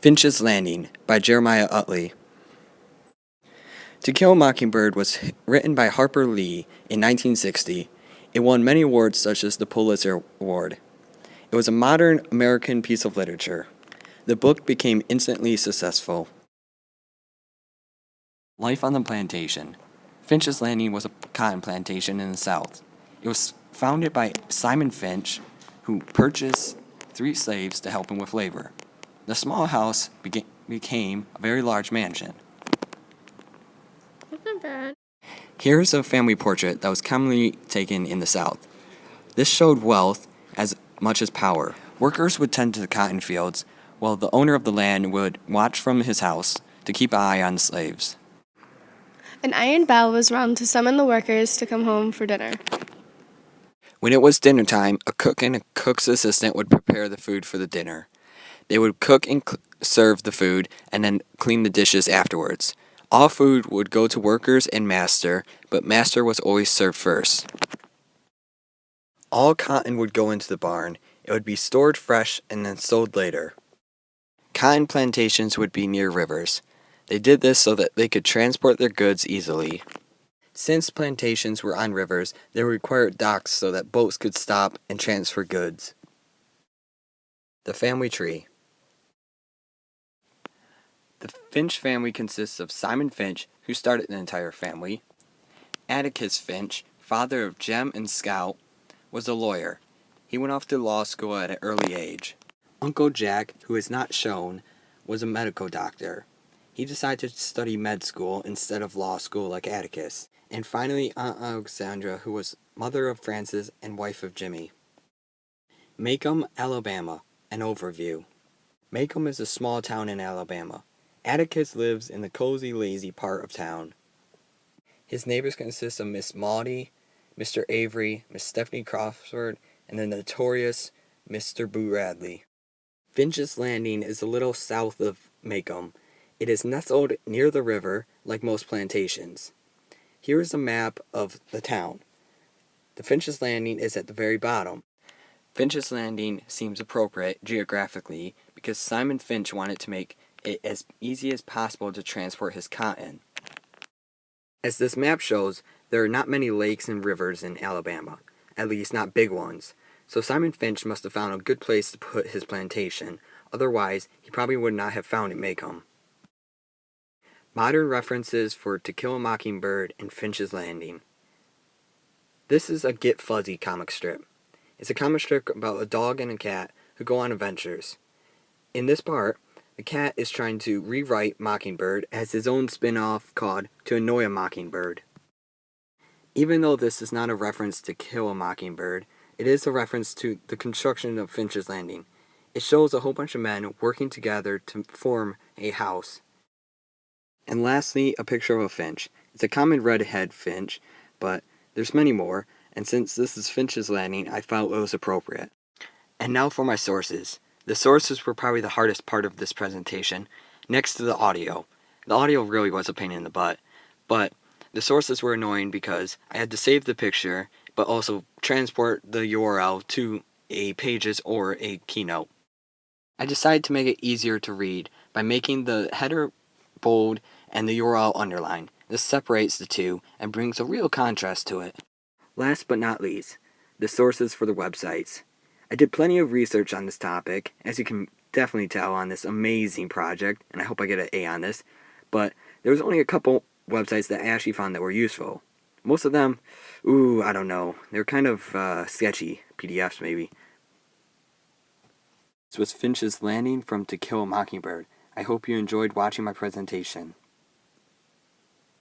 Finch's Landing by Jeremiah Utley. To Kill a Mockingbird was written by Harper Lee in 1960. It won many awards such as the Pulitzer Award. It was a modern American piece of literature. The book became instantly successful. Life on the plantation. Finch's Landing was a cotton plantation in the South. It was founded by Simon Finch, who purchased 3 slaves to help him with labor. The small house became a very large mansion. That's not bad. Here's a family portrait that was commonly taken in the South. This showed wealth as much as power. Workers would tend to the cotton fields, while the owner of the land would watch from his house to keep an eye on the slaves. An iron bell was rung to summon the workers to come home for dinner. When it was dinner time, a cook and a cook's assistant would prepare the food for the dinner. They would cook and serve the food and then clean the dishes afterwards. All food would go to workers and master, but master was always served first. All cotton would go into the barn. It would be stored fresh and then sold later. Cotton plantations would be near rivers. They did this so that they could transport their goods easily. Since plantations were on rivers, they required docks so that boats could stop and transfer goods. The family tree. The Finch family consists of Simon Finch, who started the entire family. Atticus Finch, father of Jem and Scout, was a lawyer. He went off to law school at an early age. Uncle Jack, who is not shown, was a medical doctor. He decided to study med school instead of law school like Atticus. And finally, Aunt Alexandra, who was mother of Francis and wife of Jimmy. Macomb, Alabama. An overview. Macomb is a small town in Alabama. Atticus lives in the cozy, lazy part of town. His neighbors consist of Miss Maudie, Mr. Avery, Miss Stephanie Crawford, and the notorious Mr. Boo Radley. Finch's Landing is a little south of Macomb. It is nestled near the river, like most plantations. Here is a map of the town. The Finch's Landing is at the very bottom. Finch's Landing seems appropriate geographically because Simon Finch wanted to make it as easy as possible to transport his cotton. As this map shows, there are not many lakes and rivers in Alabama, at least not big ones, so Simon Finch must have found a good place to put his plantation, otherwise he probably would not have found it Macomb. Modern references for To Kill a Mockingbird and Finch's Landing. This is a Get Fuzzy comic strip. It's a comic strip about a dog and a cat who go on adventures. In this part, the cat is trying to rewrite Mockingbird as his own spin-off called To Annoy a Mockingbird. Even though this is not a reference to Kill a Mockingbird, it is a reference to the construction of Finch's Landing. It shows a whole bunch of men working together to form a house. And lastly, a picture of a finch. It's a common red-headed finch, but there's many more, and since this is Finch's Landing, I felt it was appropriate. And now for my sources. The sources were probably the hardest part of this presentation, next to the audio. The audio really was a pain in the butt, but the sources were annoying because I had to save the picture, but also transport the URL to a Pages or a Keynote. I decided to make it easier to read by making the header bold and the URL underlined. This separates the two and brings a real contrast to it. Last but not least, the sources for the websites. I did plenty of research on this topic, as you can definitely tell on this amazing project, and I hope I get an A on this, but there was only a couple websites that I actually found that were useful. Most of them, I don't know, they're kind of sketchy, PDFs maybe. This was Finch's Landing from To Kill a Mockingbird. I hope you enjoyed watching my presentation.